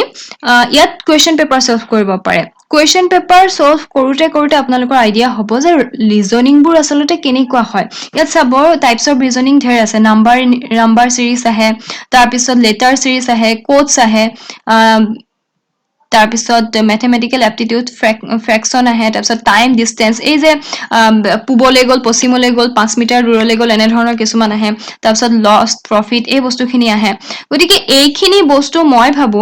ইয়াত কুৱেশ্যন পেপাৰ সলভ কৰিব পাৰে কুৱেশ্যন পেপাৰ সলভ কৰোতে আপোনালোকৰ আইডিয়া হ'ব যে ৰিজনিংবোৰ আচলতে কেনেকুৱা হয় ইয়াত চাব টাইপছ অফ ৰিজনিং ধেৰ আছে নাম্বাৰ চিৰিজ আহে তাৰপিছত লেটাৰ চিৰিজ আহে কোডছ আহে তাৰপিছত মেথমেটিকেল এপ্টিটিউড ফ্ৰেকশ্যন আহে তাৰপিছত টাইম ডিষ্টেন্স এই যে পূবলৈ গ'ল পশ্চিমলৈ গ'ল 5 মিটাৰ দূৰলৈ গ'ল এনেধৰণৰ কিছুমান আহে তাৰপিছত লছ প্ৰফিট এই বস্তুখিনি আহে গতিকে এইখিনি বস্তু মই ভাবো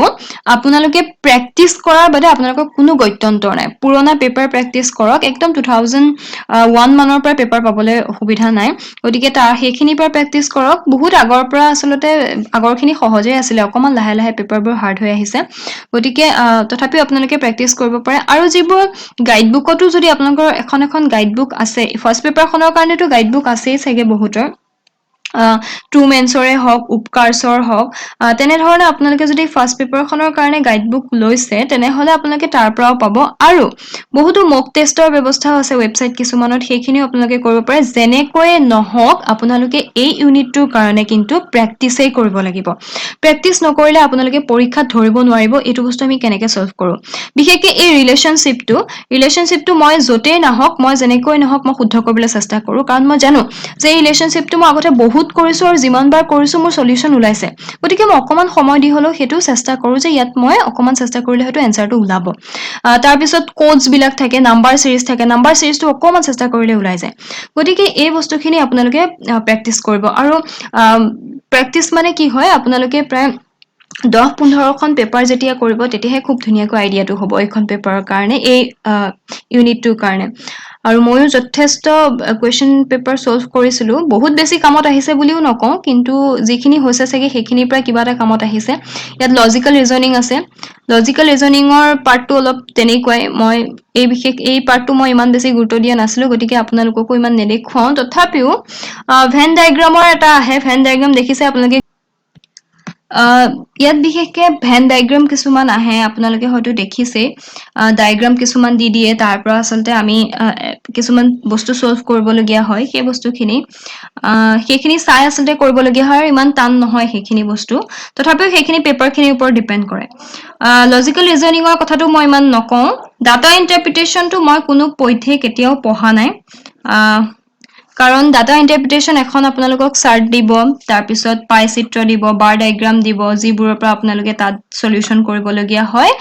আপোনালোকে প্ৰেক্টিচ কৰাৰ বাদে আপোনালোকৰ কোনো গত্যন্তৰ নাই পুৰণা পেপাৰ প্ৰেক্টিচ কৰক একদম 2001 মানৰ পৰা পেপাৰ পাবলৈ অসুবিধা নাই গতিকে সেইখিনিৰ পৰা প্ৰেক্টিচ কৰক বহুত আগৰ পৰা আচলতে আগৰখিনি সহজে আছিলে অকমান লাহে লাহে পেপাৰবোৰ হাৰ্ড হৈ আহিছে গতিকে তথাপিও আপোনালোকে প্ৰেক্টিচ কৰিব পাৰে আৰু যিবোৰ গাইডবুকতো যদি আপোনালোকৰ এখন গাইডবুক আছে ফাৰ্ষ্ট পেপাৰখনৰ কাৰণেতো গাইডবুক আছেই চাগে বহুতৰ ট্ৰু মেন্সৰে হওক উপকাৰ্ছৰ হওক তেনেধৰণে আপোনালোকে যদি ফাৰ্ষ্ট পেপাৰখনৰ কাৰণে গাইডবুক লৈছে তেনেহলে আপোনালোকে তাৰ পৰাও পাব আৰু বহুতো মক টেষ্টৰ ব্যৱস্থাও আছে ৱেবছাইট কিছুমানত সেইখিনিও আপোনালোকে কৰিব পাৰে যেনেকৈয়ে নহওক আপোনালোকে এই ইউনিটটোৰ কাৰণে কিন্তু প্ৰেক্টিচেই কৰিব লাগিব প্ৰেক্টিচ নকৰিলে আপোনালোকে পৰীক্ষাত ধৰিব নোৱাৰিব এইটো বস্তু আমি কেনেকে সলভ কৰো বিশেষকৈ এই ৰিলেশনশ্বিপটো মই য'তেই নাহক মই যেনেকৈ নহওক মই শুদ্ধ কৰিবলৈ চেষ্টা কৰো কাৰণ মই জানো যে এই ৰিলেশনশ্বিপটো মই আগতে বহুত কৰিছো আৰু যিমানবাৰ কৰিছো মোৰ সলিউশন ওলাইছে গতিকে মই অকমান সময় দি হলেও সেইটো চেষ্টা কৰো যে ইয়াত মই অকমান চেষ্টা কৰিলে হয়তো এনসাৰটো ওলাব তাৰপিছত কোডছ বিলাক থাকে নাম্বাৰ চিৰিজটো অকমান চেষ্টা কৰিলে ওলাই যায় গতিকে এই বস্তুখিনি আপোনালোকে প্ৰেক্টিচ কৰিব আৰু প্ৰেক্টিচ মানে কি হয় আপোনালোকে প্ৰায় 10-15খন পেপাৰ যেতিয়া কৰিব তেতিয়াহে খুব ধুনীয়াকৈ আইডিয়াটো হ'ব এইখন পেপাৰৰ কাৰণে এই ইউনিটটোৰ কাৰণে আৰু ময়ো যথেষ্ট কুৱেশ্যন পেপাৰ সলভ কৰিছিলো বহুত বেছি কামত আহিছে বুলিও নকওঁ কিন্তু যিখিনি হৈছে চাগে সেইখিনিৰ পৰা কিবা এটা কামত আহিছে ইয়াত লজিকেল ৰিজনিং আছে লজিকেল ৰিজনিঙৰ পাৰ্টটো অলপ তেনেকুৱাই মই এই পাৰ্টটো মই ইমান বেছি গুৰুত্ব দিয়া নাছিলো গতিকে আপোনালোককো ইমান নেদেখুৱাও তথাপিও ভেন ডায়েগ্ৰামৰ এটা আহে ভেন ডায়েগ্ৰাম দেখিছে আপোনালোকে আহ, ইয়াত বিশেষকে ভেন ডায়েগ্ৰাম কিছুমান আহে, আপোনালোকে হয়তো দেখিছে। ডায়েগ্ৰাম কিছুমান দি দিয়ে, তাৰ পৰা আচলতে আমি কিছুমান বস্তু চলভ কৰিবলগীয়া হয়। সেই বস্তুখিনি সেইখিনি চাই আচলতে কৰিবলগীয়া হয়, আৰু ইমান টান নহয় সেইখিনি বস্তু। তথাপিও সেইখিনি পেপাৰখিনিৰ ওপৰত ডিপেণ্ড কৰে। লজিকেল ৰিজনিঙৰ কথাটো মই ইমান নকওঁ। ডাটা ইণ্টাৰপ্ৰিটেশ্যনটো মই কোনো পধ্যে কেতিয়াও পঢ়া নাই। কাৰণ ডাটা ইণ্টাৰপ্ৰিটেশ্যন এখন আপোনালোকক চাৰ্ট দিব, তাৰপিছত পাই চিত্ৰ দিব, বাৰ ডায়েগ্ৰাম দিব, যিবোৰৰ পৰা আপোনালোকে তাত সলিউশ্যন কৰিবলগীয়া হয়।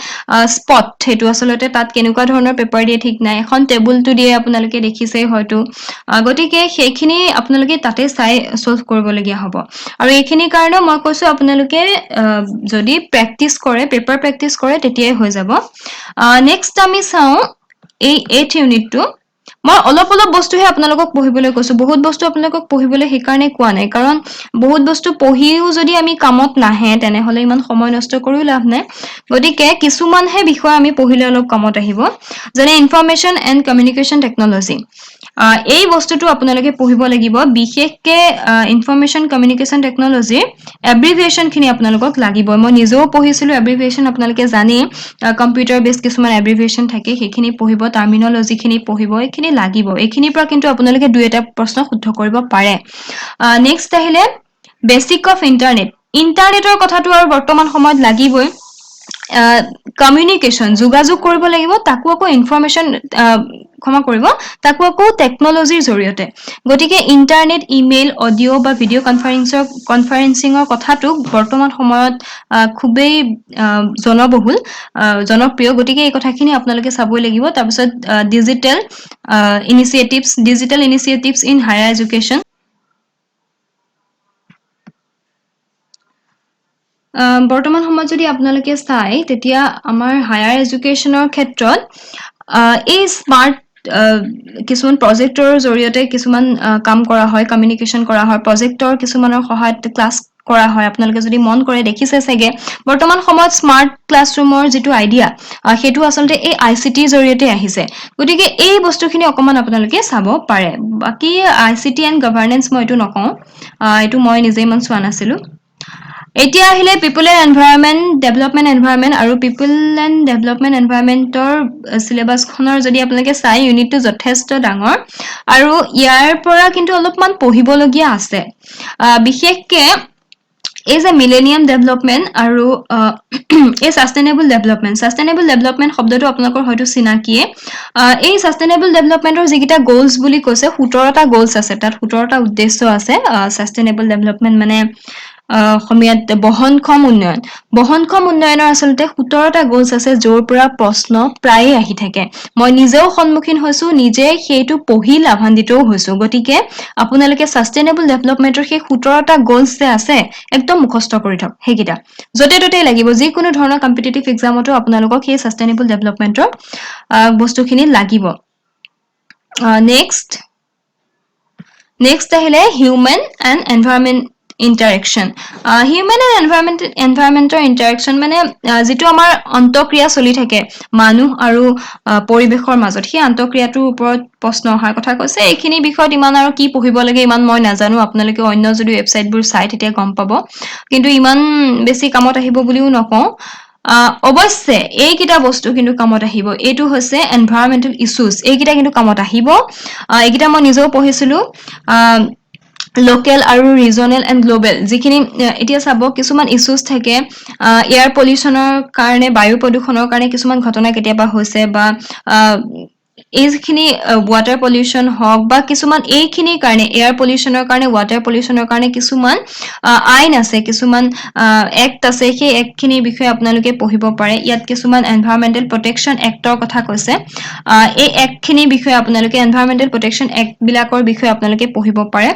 স্পট, সেইটো আচলতে তাত কেনেকুৱা ধৰণৰ পেপাৰ দিয়ে ঠিক নাই। এখন টেবুলটো দিয়ে, আপোনালোকে দেখিছেই হয়তো। গতিকে সেইখিনি আপোনালোকে তাতে চাই চলভ কৰিবলগীয়া হ'ব। আৰু এইখিনিৰ কাৰণেও মই কৈছোঁ, আপোনালোকে যদি প্ৰেক্টিচ কৰে, পেপাৰ প্ৰেক্টিচ কৰে, তেতিয়াই হৈ যাব। নেক্সট আমি চাওঁ এই 8th ইউনিটটো। মই অলপ অলপ বস্তুহে আপোনালোকক পঢ়িবলৈ কৈছোঁ। বহুত বস্তু আপোনালোকক পঢ়িবলৈ সেইকাৰণে কোৱা নাই, কাৰণ বহুত বস্তু পঢ়িও যদি আমি কামত নাহে, তেনেহলে ইমান সময় নষ্ট কৰিও লাভ নাই। গতিকে কিছুমানহে বিষয় আমি পঢ়িলে অলপ কামত আহিব। যেনে ইনফৰমেশ্যন এণ্ড কমিউনিকেশ্যন টেকনলজি। এই বস্তুটো আপোনালোকে পঢ়িব লাগিব। বিশেষকে ইনফৰমেশ্যন কমিউনিকেশ্যন টেকনলজিৰ এব্ৰিভিয়েশ্যনখিনি আপোনালোকক লাগিব। মই নিজেও পঢ়িছিলোঁ এব্ৰিভিয়েশ্যন, আপোনালোকে জানেই। কম্পিউটাৰ বেছ কিছুমান এব্ৰিভিয়েশ্যন থাকে, সেইখিনি পঢ়িব, টাৰ্মিনলজিখিনি পঢ়িব, এইখিনি লাগিব। এইখিনিৰ পৰা কিন্তু আপোনালোকে 2-এটা প্ৰশ্ন শুদ্ধ কৰিব পাৰে। নেক্সট আহিলে বেচিক অফ ইণ্টাৰনেট। ইণ্টাৰনেটৰ কথাটো আৰু বৰ্তমান সময়ত লাগিবই। কমিউনিকেশ্যন, যোগাযোগ কৰিব লাগিব, তাকো আকৌ ইনফৰমেশ্যন, ক্ষমা কৰিব, তাকো আকৌ টেকনলজিৰ জৰিয়তে। গতিকে ইণ্টাৰনেট, ইমেইল, অডিঅ' বা ভিডিঅ' কনফাৰেন্সিঙৰ কথাটো বৰ্তমান সময়ত খুবেই জনবহুল, জনপ্ৰিয়। গতিকে এই কথাখিনি আপোনালোকে চাবই লাগিব। তাৰপিছত digital initiatives in higher education. বৰ্তমান সময়ত যদি আপোনালোকে চাই, তেতিয়া আমাৰ হায়াৰ এডুকেশ্যনৰ ক্ষেত্ৰত এই স্মাৰ্ট কিছুমান প্ৰজেক্টৰ জৰিয়তে কিছুমান কাম কৰা হয়, কমিউনিকেশ্যন কৰা হয়, প্ৰজেক্টৰ কিছুমানৰ সহায়ত ক্লাছ কৰা হয়। আপোনালোকে যদি মন কৰে, দেখিছে চাগে, বৰ্তমান সময়ত স্মাৰ্ট ক্লাছৰুমৰ যিটো আইডিয়া, সেইটো আচলতে এই ICTৰ জৰিয়তে আহিছে। গতিকে এই বস্তুখিনি অকণমান আপোনালোকে চাব পাৰে। বাকী ICT এণ্ড গভাৰ্নেন্স মই এইটো নকওঁ, এইটো মই নিজে ইমান চোৱা নাছিলোঁ। এতিয়া আহিলে পিপল এণ্ড এনভাইৰনমেণ্ট, ডেভেলপমেণ্ট এনভাইৰনমেণ্ট। আৰু পিপল এণ্ড ডেভেলপমেণ্ট এনভাইৰনমেণ্টৰ চিলেবাছখনৰ যদি আপোনালোকে চাই, ইউনিটটো যথেষ্ট ডাঙৰ, আৰু ইয়াৰ পৰা কিন্তু অলপমান পঢ়িবলগীয়া আছে। বিশেষকে এই যে মিলেনিয়াম ডেভেলপমেণ্ট আৰু এই ছাষ্টেইনেবল ডেভেলপমেণ্ট শব্দটো আপোনালোকৰ হয়তো চিনাকিয়ে। এই ছাষ্টেইনেবল ডেভেলপমেণ্টৰ যিকেইটা গ'লছ বুলি কৈছে, 17টা গ'লছ আছে, তাত 17টা উদ্দেশ্য আছে। ছাষ্টেইনেবল ডেভেলপমেণ্ট মানে অসমীয়াত বহনক্ষম উন্নয়ন। বহনক্ষম উন্নয়নৰ আচলতে 17টা গ'লছ আছে, য'ৰ পৰা প্ৰশ্ন প্ৰায়ে আহি থাকে। মই নিজেও সন্মুখীন হৈছোঁ, নিজে সেইটো পঢ়ি লাভান্বিতও হৈছোঁ। গতিকে আপোনালোকে ছাষ্টেইনেবল ডেভেলপমেণ্টৰ সেই 17টা গ'লছ যে আছে, একদম মুখস্থ কৰি থওক সেইকেইটা। য'তে ত'তেই লাগিব, যিকোনো ধৰণৰ কম্পিটিটিভ এক্সামতো আপোনালোকক সেই ছাষ্টেইনেবল ডেভেলপমেণ্টৰ বস্তুখিনি লাগিব। নেক্সট আহিলে human and environment interaction. Human and এনভাইৰনমেণ্টৰ ইণ্টাৰেকশ্যন মানে যিটো আমাৰ অন্তঃক্ৰিয়া চলি থাকে মানুহ আৰু পৰিৱেশৰ মাজত, সেই আন্তঃক্ৰিয়াটোৰ ওপৰত প্ৰশ্ন অহাৰ কথা কৈছে। এইখিনি বিষয়ত ইমান আৰু কি পঢ়িব লাগে ইমান মই নাজানো। আপোনালোকে অন্য যদি ৱেবছাইটবোৰ চাই, তেতিয়া গম পাব। কিন্তু ইমান বেছি কামত আহিব বুলিও নকওঁ। অৱশ্যে এইকেইটা বস্তু কিন্তু কামত আহিব। এইটো হৈছে এনভাইৰনমেণ্টেল ইছ্যুজ, এইকেইটা কিন্তু কামত আহিব। এইকেইটা মই নিজেও পঢ়িছিলোঁ। লোকেল আৰু ৰিজনেল এণ্ড গ্ল'বেল, যিখিনি এতিয়া চাব, কিছুমান ইছ্যুজ থাকে। এয়াৰ পলিউশ্যনৰ কাৰণে, বায়ু প্ৰদূষণৰ কাৰণে কিছুমান ঘটনা কেতিয়াবা হৈছে, বা এই যিখিনি ৱাটাৰ পলিউশ্যন হওক, বা কিছুমান এইখিনিৰ কাৰণে, এয়াৰ পলিউশ্যনৰ কাৰণে, ৱাটাৰ পলিউশ্যনৰ কাৰণে কিছুমান আইন আছে, কিছুমান এক্ট আছে। সেই এক্টখিনিৰ বিষয়ে আপোনালোকে পঢ়িব পাৰে। ইয়াত কিছুমান এনভাইৰনমেণ্টেল প্ৰটেকশ্যন এক্টৰ কথা কৈছে। এই এক্টখিনিৰ বিষয়ে আপোনালোকে, এনভাইৰনমেণ্টেল প্ৰটেকশ্যন এক্টবিলাকৰ বিষয়ে আপোনালোকে পঢ়িব পাৰে।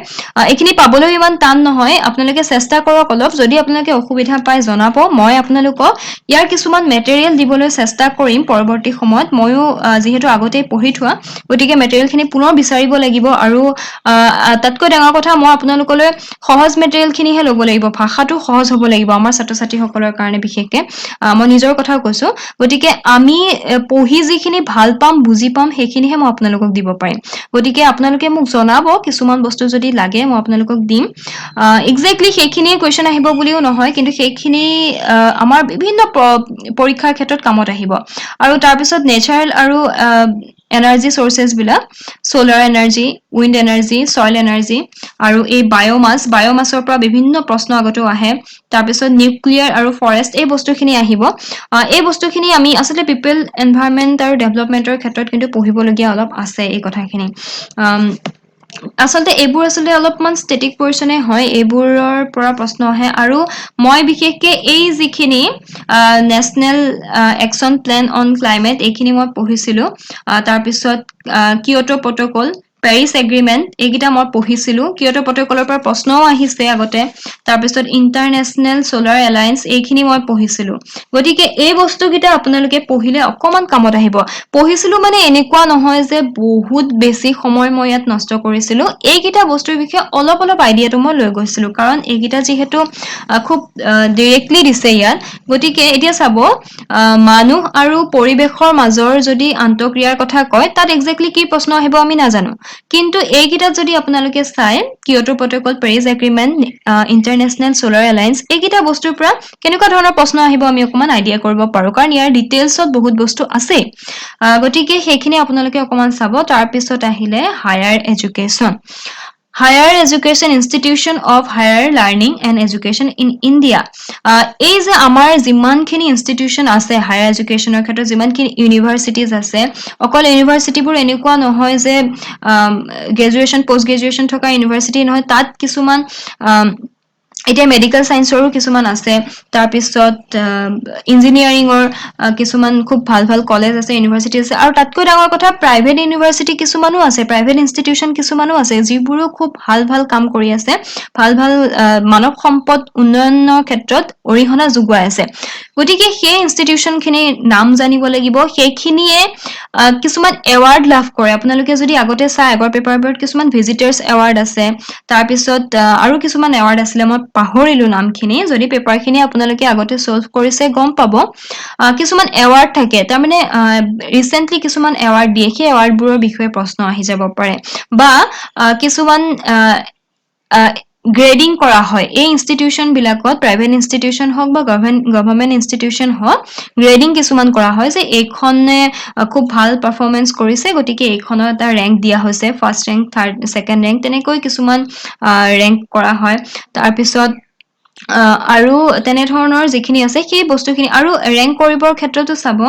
এইখিনি পাবলৈও ইমান টান নহয়, আপোনালোকে চেষ্টা কৰক অলপ। যদি আপোনালোকে অসুবিধা পায় জনাব, মই আপোনালোকক ইয়াৰ কিছুমান মেটেৰিয়েল দিবলৈ চেষ্টা কৰিম পৰৱৰ্তী সময়ত। ময়ো যিহেতু আগতেই পঢ়ি পঢ়ি থোৱা গতিকে মেটেৰিয়েলখিনি পুনৰ বিচাৰিব লাগিব আৰু তাতকৈ ডাঙৰ কথা মই আপোনালোকলৈ সহজ মেটেৰিয়েলখিনিহে ল'ব লাগিব ভাষাটো সহজ হ'ব লাগিব আমাৰ ছাত্ৰ ছাত্ৰীসকলৰ কাৰণে বিশেষকে মই নিজৰ কথাও কৈছো গতিকে আমি পঢ়ি যিখিনি ভাল পাম বুজি পাম সেইখিনিহে মই আপোনালোকক দিব পাৰিম গতিকে আপোনালোকে মোক জনাব কিছুমান বস্তু যদি লাগে মই আপোনালোকক দিম এক্স্যাক্টলি সেইখিনিয়ে কুৱেশ্যন আহিব বুলিও নহয় কিন্তু সেইখিনি আমাৰ বিভিন্ন পৰীক্ষাৰ ক্ষেত্ৰত কামত আহিব আৰু তাৰপিছত নেচাৰেল আৰু এনাৰ্জি চৰ্চেছ বিলাক solar energy wind energy soil energy আৰু এই বায়োমাছৰ পৰা বিভিন্ন প্ৰশ্ন আগতেও আহে তাৰপিছত নিউক্লিয়াৰ আৰু ফৰেষ্ট এই বস্তুখিনি আহিব এই বস্তুখিনি আমি আচলতে পিপল এনভাইৰনমেন্ট আৰু ডেভেলপমেন্টৰ ক্ষেত্ৰত কিন্তু পঢ়িবলগীয়া অলপ আছে এই কথাখিনি আচলতে এইবোৰ আচলতে অলপমান ষ্টেটিক পৰ্যনে হয় এইবোৰৰ পৰা প্ৰশ্ন আহে আৰু মই বিশেষকে এই যিখিনি national action plan on climate এইখিনি মই পঢ়িছিলো তাৰপিছত কিয়োটো প্ৰটকল পেৰিছ এগ্ৰিমেণ্ট এইকেইটা মই পঢ়িছিলো কিয়োটো প্ৰটকলৰ পৰা প্ৰশ্নও আহিছে আগতে তাৰপিছত ইণ্টাৰনেশ্যনেল ছলাৰ এলায়েন্স এইখিনি মই পঢ়িছিলো গতিকে এই বস্তুকেইটা আপোনালোকে পঢ়িলে অকমান কামত আহিব পঢ়িছিলো মানে এনেকুৱা নহয় যে বহুত বেছি সময় মই ইয়াত নষ্ট কৰিছিলো এইকেইটা বস্তুৰ বিষয়ে অলপ আইডিয়াটো মই লৈ গৈছিলো কাৰণ এইকেইটা যিহেতু খুব ডিৰেক্টলি দিছে ইয়াত গতিকে এতিয়া চাব মানুহ আৰু পৰিৱেশৰ মাজৰ যদি আন্তঃক্ৰিয়াৰ কথা কয় তাত এক্স্যাক্টলি কি প্ৰশ্ন আহিব আমি নাজানো কিন্তু এইকেইটাত যদি আপোনালোকে চাই Kyoto protocol Paris agreement international solar alliance এইকেইটা বস্তুৰ পৰা কেনেকুৱা ধৰণৰ প্ৰশ্ন আহিব আমি অকমান আইডিয়া কৰিব পাৰো কাৰণ ইয়াৰ ডিটেইলছত বহুত বস্তু আছে গতিকে সেইখিনি আপোনালোকে অকমান চাব তাৰপিছত আহিলে higher education higher education institution of higher learning and education in India এই যে আমাৰ যিমানখিনি ইনষ্টিটিউচন আছে হায়াৰ এডুকেশ্যনৰ ক্ষেত্ৰত যিমানখিনি ইউনিভাৰ্চিটিজ আছে অকল ইউনিভাৰ্চিটিবোৰ এনেকুৱা নহয় যে গ্ৰেজুৱেশ্যন পষ্ট গ্ৰেজুৱেশ্যন থকা ইউনিভাৰ্চিটি নহয় তাত কিছুমান এতিয়া মেডিকেল চায়েন্সৰো কিছুমান আছে তাৰপিছত ইঞ্জিনিয়াৰিঙৰ কিছুমান খুব ভাল কলেজ আছে ইউনিভাৰ্চিটি আছে আৰু তাতকৈ ডাঙৰ কথা প্ৰাইভেট ইউনিভাৰ্চিটি কিছুমানো আছে প্ৰাইভেট ইনষ্টিটিউচন কিছুমানো আছে যিবোৰো খুব ভাল কাম কৰি আছে ভাল মানৱ সম্পদ উন্নয়নৰ ক্ষেত্ৰত অৰিহণা যোগোৱাই আছে গতিকে সেই ইনষ্টিটিউচনখিনিৰ নাম জানিব লাগিব সেইখিনিয়ে কিছুমান এৱাৰ্ড লাভ কৰে আপোনালোকে যদি আগতে চাই আগৰ পেপাৰবোৰত কিছুমান ভিজিটাৰ্ছ এৱাৰ্ড আছে তাৰপিছত আৰু কিছুমান এৱাৰ্ড আছিলে মই পাহৰিলো নামখিনি যদি পেপাৰখিনি আপোনালোকে আগতে সলভ কৰিছে গম পাব কিছুমান এৱাৰ্ড থাকে তাৰমানে ৰিচেন্টলি কিছুমান এৱাৰ্ড দিয়ে সেই এৱাৰ্ডবোৰৰ বিষয়ে প্ৰশ্ন আহি যাব পাৰে বা কিছুমান গ্ৰেডিং কৰা হয় এই ইনষ্টিটিউচন বিলাকত প্ৰাইভেট ইনষ্টিটিউচন হওক বা গভৰ্ণমেণ্ট ইনষ্টিটিউচন হওক গ্ৰেডিং কিছুমান কৰা হয় যে এইখনে খুব ভাল পাৰফৰ্মেঞ্চ কৰিছে গতিকে এইখনৰ এটা ৰেংক দিয়া হৈছে first rank third second rank তেনেকৈ কিছুমান ৰেংক কৰা হয় তাৰপিছত আৰু তেনেধৰণৰ যিখিনি আছে সেই বস্তুখিনি আৰু ৰেংক কৰিবৰ ক্ষেত্ৰতো চাব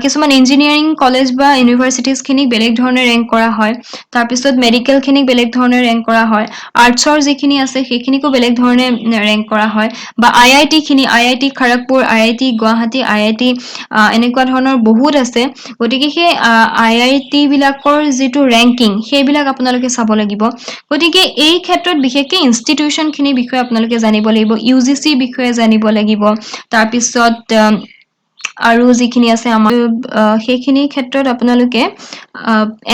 কিছুমান ইঞ্জিনিয়াৰিং কলেজ বা ইউনিভাৰ্চিটিজখিনিক বেলেগ ধৰণে ৰেংক কৰা হয় তাৰপিছত মেডিকেলখিনিক বেলেগ ধৰণে ৰেংক কৰা হয় আৰ্টছৰ যিখিনি আছে সেইখিনিকো বেলেগ ধৰণে ৰেংক কৰা হয় বা IIT Kharagpur IIT Guwahati IIT এনেকুৱা ধৰণৰ বহুত আছে গতিকে সেই আই আই টি বিলাকৰ যিটো ৰেংকিং সেইবিলাক আপোনালোকে চাব লাগিব গতিকে এই ক্ষেত্ৰত বিশেষকৈ ইনষ্টিটিউচনখিনিৰ বিষয়ে আপোনালোকে জানিব লাগিব ইউজিচিৰ বিষয়ে জানিব লাগিব তাৰপিছত আৰু যিখিনি আছে আমাৰ সেইখিনি ক্ষেত্ৰত আপোনালোকে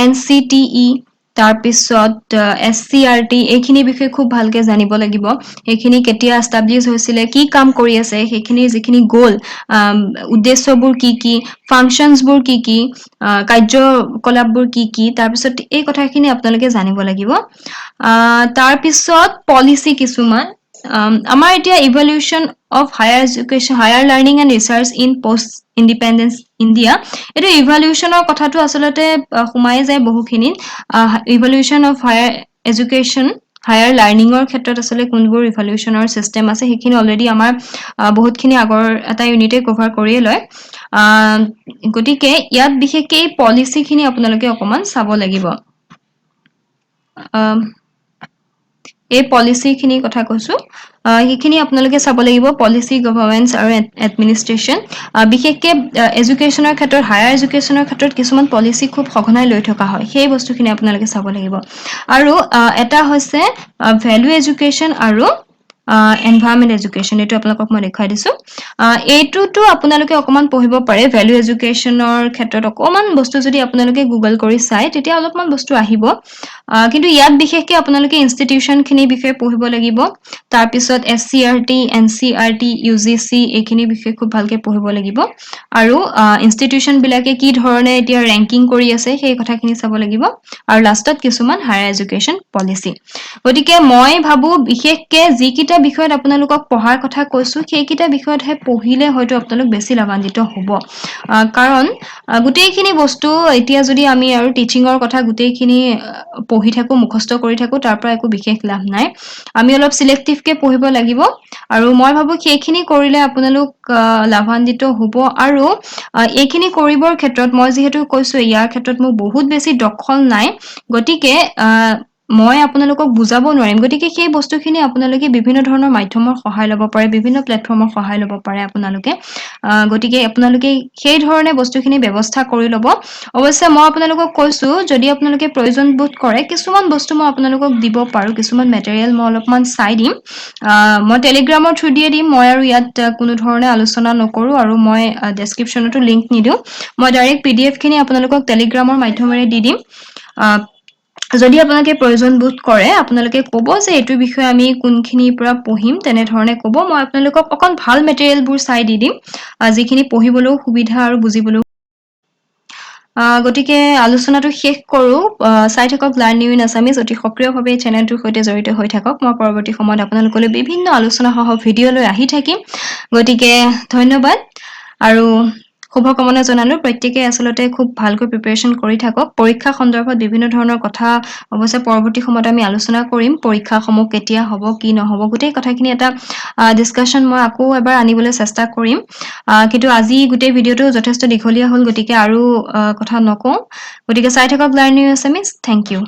NCTE তাৰপিছত SCRT এইখিনি বিষয়ে খুব ভালকে জানিব লাগিব সেইখিনি কেতিয়া এষ্টাব্লিছ হৈছিলে কি কাম কৰি আছে সেইখিনি যিখিনি গ'ল উদ্দেশ্যবোৰ কি ফাংচনছবোৰ কি কাৰ্যকলাপবোৰ কি তাৰপিছত এই কথাখিনি আপোনালোকে জানিব লাগিব তাৰপিছত পলিচি কিছুমান আমাৰ এতিয়া evolution of higher education higher learning and research in post independence India এইটো ইভলিউচনৰ কথাটো আচলতে সোমাই যায় বহুখিনিত evolution of higher education higher লাৰ্ণিঙৰ ক্ষেত্ৰত আচলতে কোনবোৰ ইভলিউচনৰ চিষ্টেম আছে সেইখিনি অলৰেডি আমাৰ বহুতখিনি আগৰ এটা ইউনিটে কভাৰ কৰিয়ে লয় গতিকে ইয়াত বিশেষকৈ এই পলিচিখিনি আপোনালোকে অকণমান চাব লাগিব এই পলিচিখিনিৰ কথা কৈছো সেইখিনি আপোনালোকে চাব লাগিব পলিচি গভৰ্ণমেন্টছ আৰু এডমিনিষ্ট্ৰেশ্যন বিশেষকৈ এডুকেশ্যনৰ ক্ষেত্ৰত হায়াৰ এডুকেশ্যনৰ ক্ষেত্ৰত কিছুমান পলিচি খুব সঘনাই লৈ থকা হয় সেই বস্তুখিনি আপোনালোকে চাব লাগিব আৰু এটা হৈছে ভেলু এডুকেশ্যন আৰু এনভাইৰনমেণ্ট এডুকেশ্যন এইটো আপোনালোকক মই দেখুৱাই দিছোঁ এইটোতো আপোনালোকে অকণমান পঢ়িব পাৰে ভেলু এডুকেশ্যনৰ ক্ষেত্ৰত অকণমান বস্তু যদি আপোনালোকে গুগল কৰি চায় তেতিয়া অলপমান বস্তু আহিব কিন্তু ইয়াত বিশেষকৈ আপোনালোকে ইনষ্টিটিউশ্যনখিনিৰ বিষয়ে পঢ়িব লাগিব তাৰপিছত SCRT NCRT UGC এইখিনি বিষয়ে খুব ভালকৈ পঢ়িব লাগিব আৰু ইনষ্টিটিউশ্যনবিলাকে কি ধৰণে এতিয়া ৰেংকিং কৰি আছে সেই কথাখিনি চাব লাগিব আৰু লাষ্টত কিছুমান হায়াৰ এডুকেশ্যন পলিচি গতিকে মই ভাবোঁ বিশেষকৈ যিকেইটা বিষয়ত আপোনালোকক পঢ়াৰ কথা কৈছোঁ সেইকেইটা বিষয়তহে পঢ়িলে হয়তো আপোনালোক বেছি লাভান্বিত হ'ব কাৰণ গোটেইখিনি বস্তু এতিয়া যদি আমি আৰু টিচিঙৰ কথা গোটেইখিনি পঢ়ি থাকোঁ মুখস্থ কৰি থাকোঁ তাৰ পৰা একো বিশেষ লাভ নাই আমি অলপ চিলেক্টিভকৈ পঢ়িব লাগিব আৰু মই ভাবোঁ সেইখিনি কৰিলে আপোনালোক লাভান্বিত হ'ব আৰু এইখিনি কৰিবৰ ক্ষেত্ৰত মই যিহেতু কৈছোঁ ইয়াৰ ক্ষেত্ৰত মোৰ বহুত বেছি দখল নাই গতিকে মই আপোনালোকক বুজাব নোৱাৰিম গতিকে সেই বস্তুখিনি আপোনালোকে বিভিন্ন ধৰণৰ মাধ্যমৰ সহায় ল'ব পাৰে বিভিন্ন প্লেটফৰ্মৰ সহায় ল'ব পাৰে আপোনালোকে গতিকে আপোনালোকে সেই ধৰণে বস্তুখিনি ব্যৱস্থা কৰি ল'ব অৱশ্যে মই আপোনালোকক কৈছোঁ যদি আপোনালোকে প্ৰয়োজন বোধ কৰে কিছুমান বস্তু মই আপোনালোকক দিব পাৰোঁ কিছুমান মেটেৰিয়েল মই অলপমান চাই দিম মই টেলিগ্ৰামৰ থ্ৰু দিয়ে দিম মই আৰু ইয়াত কোনো ধৰণে আলোচনা নকৰোঁ আৰু মই ডেছক্ৰিপশ্যনতো লিংক নিদিওঁ মই ডাইৰেক্ট PDF খিনি আপোনালোকক টেলিগ্ৰামৰ মাধ্যমেৰে দি দিম যদি আপোনালোকে প্ৰয়োজন বোধ কৰে আপোনালোকে ক'ব যে এইটোৰ বিষয়ে আমি কোনখিনিৰ পৰা পঢ়িম তেনেধৰণে ক'ব মই আপোনালোকক অকণ ভাল মেটেৰিয়েলবোৰ চাই দি দিম যিখিনি পঢ়িবলৈও সুবিধা আৰু বুজিবলৈও গতিকে আলোচনাটো শেষ কৰোঁ চাই থাকক লাৰ্ণ নিউ ইন আছামিজ অতি সক্ৰিয়ভাৱে চেনেলটোৰ সৈতে জড়িত হৈ থাকক মই পৰৱৰ্তী সময়ত আপোনালোকলৈ বিভিন্ন আলোচনাসহ ভিডিঅ' লৈ আহি থাকিম গতিকে ধন্যবাদ আৰু শুভকামনা জনালোঁ প্ৰত্যেকে আচলতে খুব ভালকৈ প্ৰিপাৰেশ্যন কৰি থাকক পৰীক্ষা সন্দৰ্ভত বিভিন্ন ধৰণৰ কথা অৱশ্যে পৰৱৰ্তী সময়ত আমি আলোচনা কৰিম পৰীক্ষাসমূহ কেতিয়া হ'ব কি নহ'ব গোটেই কথাখিনি এটা ডিছকাশ্যন মই আকৌ এবাৰ আনিবলৈ চেষ্টা কৰিম কিন্তু আজি গোটেই ভিডিঅ'টো যথেষ্ট দীঘলীয়া হ'ল গতিকে আৰু কথা নকওঁ গতিকে চাই থাকক learn new Assamese thank U